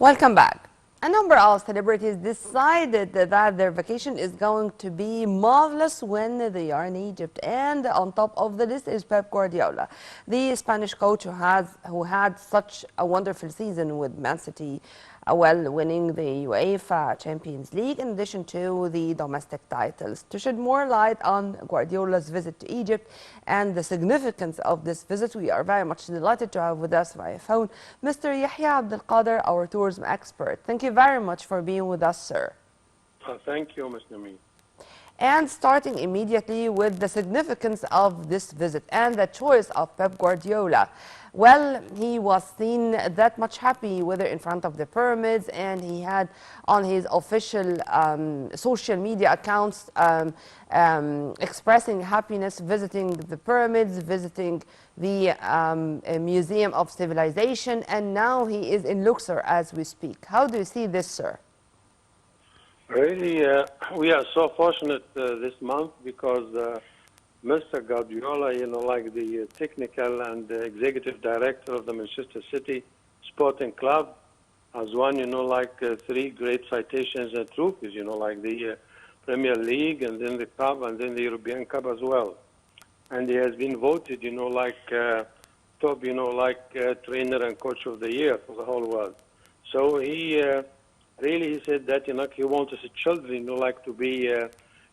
Welcome back. A number of celebrities decided that their vacation is going to be marvelous when they are in Egypt. And on top of the list is Pep Guardiola, the Spanish coach who had such a wonderful season with Man City, winning the UEFA Champions League in addition to the domestic titles. To shed more light on Guardiola's visit to Egypt and the significance of this visit, we are very much delighted to have with us via phone Mr. Yehya Abdul, our tourism expert. Thank you very much for being with us, sir. Thank you, Ms. Nami. And starting immediately with the significance of this visit and the choice of Pep Guardiola. Well, he was seen that much happy, whether in front of the pyramids, and he had on his official social media accounts expressing happiness, visiting the pyramids, visiting the Museum of Civilization, and now he is in Luxor as we speak. How do you see this, sir? Really, we are so fortunate this month because Mr. Guardiola, like the technical and executive director of the Manchester City Sporting Club, has won, like 3 great citations and trophies, like the Premier League and then the Cup and then the European Cup as well. And he has been voted, like top, trainer and coach of the year for the whole world. So he really said that, he wants his children, like to be,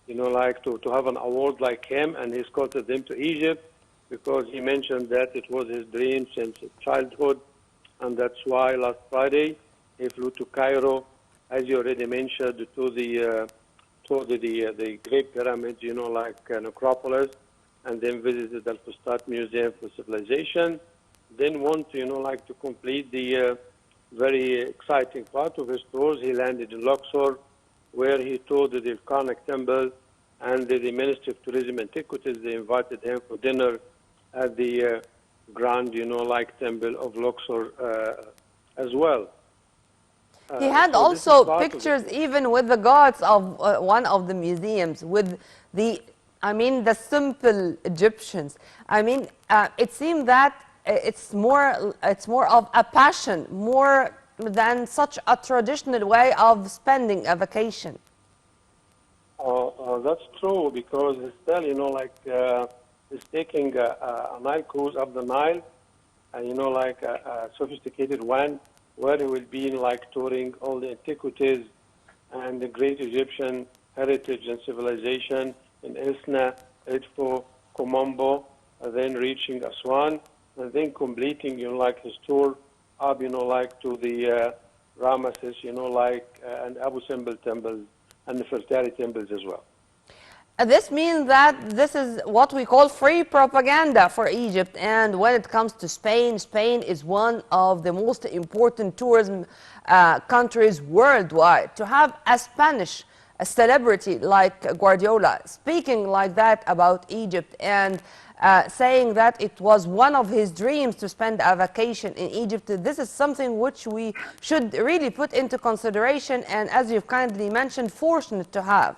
like to have an award like him, and he escorted them to Egypt because he mentioned that it was his dream since childhood, and that's why last Friday he flew to Cairo, as you already mentioned, to the Great Pyramids, like Necropolis, and then visited the Al-Fustat Museum for Civilization. Then want to, like to complete the very exciting part of his tours. He landed in Luxor, where he toured the Karnak Temple, and the Ministry of Tourism and Antiquities, they invited him for dinner at the Grand, like Temple of Luxor as well. He had so also pictures even with the gods of one of the museums, with the simple Egyptians. It seemed that it's more of a passion, more than such a traditional way of spending a vacation. That's true, because he's still, he's taking a Nile cruise up the Nile, and, like a sophisticated one, where he will be, like, touring all the antiquities and the great Egyptian heritage and civilization in Isna, Edfu, Komombo, and then reaching Aswan, and then completing, like his tour up, like to the Ramesses, and Abu Simbel temples and the Nefertari temples as well. This means that this is what we call free propaganda for Egypt. And when it comes to Spain, Spain is one of the most important tourism countries worldwide. To have a Spanish celebrity like Guardiola speaking like that about Egypt and saying that it was one of his dreams to spend a vacation in Egypt, this is something which we should really put into consideration, and as you've kindly mentioned, fortunate to have.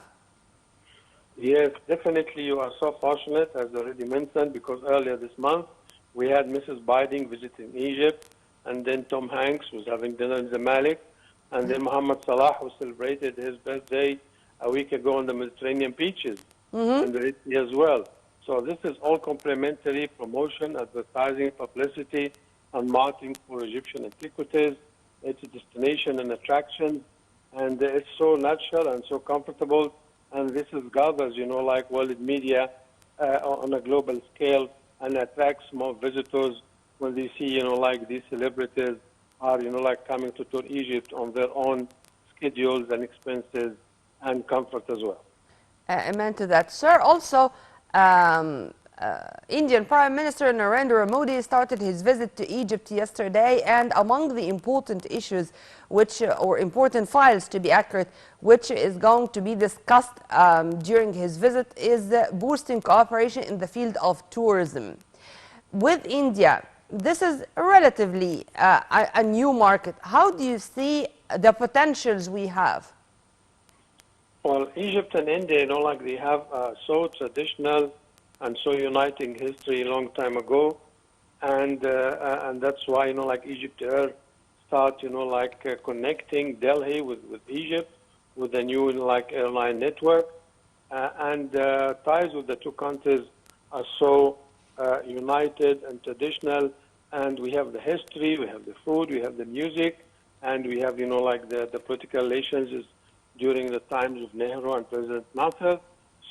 Yes, definitely you are so fortunate, as already mentioned, because earlier this month we had Mrs. Biden visiting Egypt, and then Tom Hanks was having dinner in Zamalek, and then Mohammed Salah, who celebrated his birthday a week ago on the Mediterranean beaches, and the Red Sea as well. So this is all complementary promotion, advertising, publicity, and marketing for Egyptian antiquities. It's a destination and attraction, and it's so natural and so comfortable. And this is gathers, like world media on a global scale, and attracts more visitors when they see, like these celebrities are, like coming to tour Egypt on their own schedules and expenses and comfort as well. Amen to that, sir. Also, Indian Prime Minister Narendra Modi started his visit to Egypt yesterday, and among the important issues or important files, to be accurate, which is going to be discussed during his visit is boosting cooperation in the field of tourism. With India, this is relatively a new market. How do you see the potentials we have? Well, Egypt and India, like they have so traditional and so uniting history a long time ago, and that's why, like Egypt Air start, connecting Delhi with Egypt with a new airline network, and ties with the two countries are so united and traditional, and we have the history, we have the food, we have the music, and we have the political relations is during the times of Nehru and President Nasser.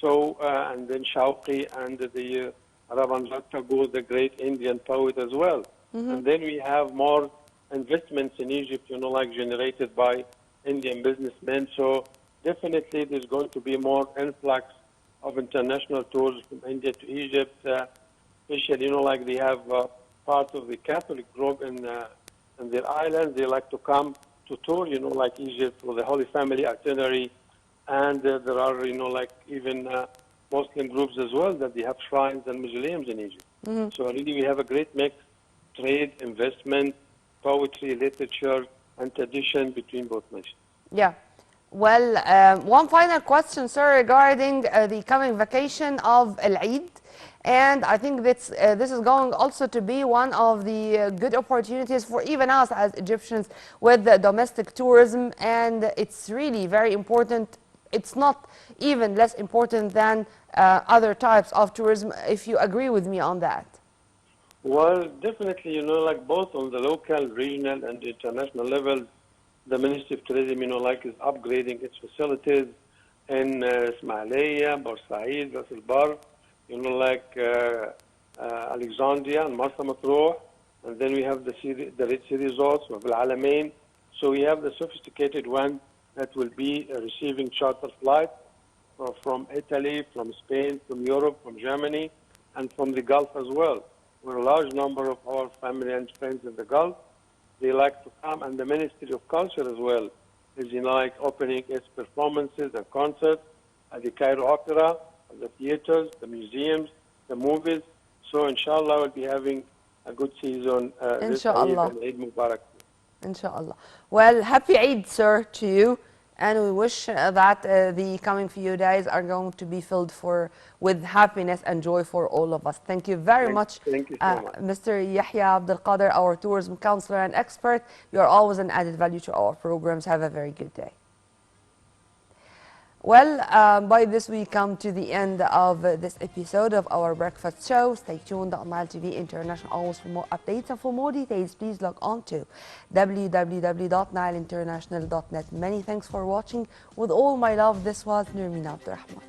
So and then Shauqi and the Rabindranath Tagore, the great Indian poet as well. And then we have more investments in Egypt, generated by Indian businessmen. So definitely there's going to be more influx of international tours from India to Egypt, especially, they have part of the Catholic group in their islands. They like to come to tour, Egypt for the Holy Family itinerary. And there are, even Muslim groups as well that they have shrines and mausoleums in Egypt. So really we have a great mix, trade, investment, poetry, literature, and tradition between both nations. Yeah. Well, one final question, sir, regarding the coming vacation of Al-Eid. And I think this is going also to be one of the good opportunities for even us as Egyptians with the domestic tourism. And it's really very important. It's not even less important than other types of tourism, if you agree with me on that. Well, definitely, both on the local, regional, and international level, the Ministry of Tourism, is upgrading its facilities in Ismailia, Bursaid, Ras Al Bar, Alexandria and Marsa Matruh, and then we have the Red Sea resorts, Al Alamein. So we have the sophisticated one that will be receiving charter flights from Italy, from Spain, from Europe, from Germany, and from the Gulf as well. We're a large number of our family and friends in the Gulf. They like to come, and the Ministry of Culture as well is opening its performances and concerts at the Cairo Opera, the theaters, the museums, the movies. So inshallah we'll be having a good season this Eid and Eid Mubarak. Inshallah. Well, happy Eid, sir, to you. And we wish that the coming few days are going to be filled with happiness and joy for all of us. Thank you very much, thank you so much. Mr. Yehya Abdul Qader, our tourism counselor and expert. You are always an added value to our programs. Have a very good day. Well, by this we come to the end of this episode of our breakfast show. Stay tuned on Nile TV International always for more updates, and for more details please log on to www.nileinternational.net. Many thanks for watching. With all my love, this was Nurmina Abdurrahman.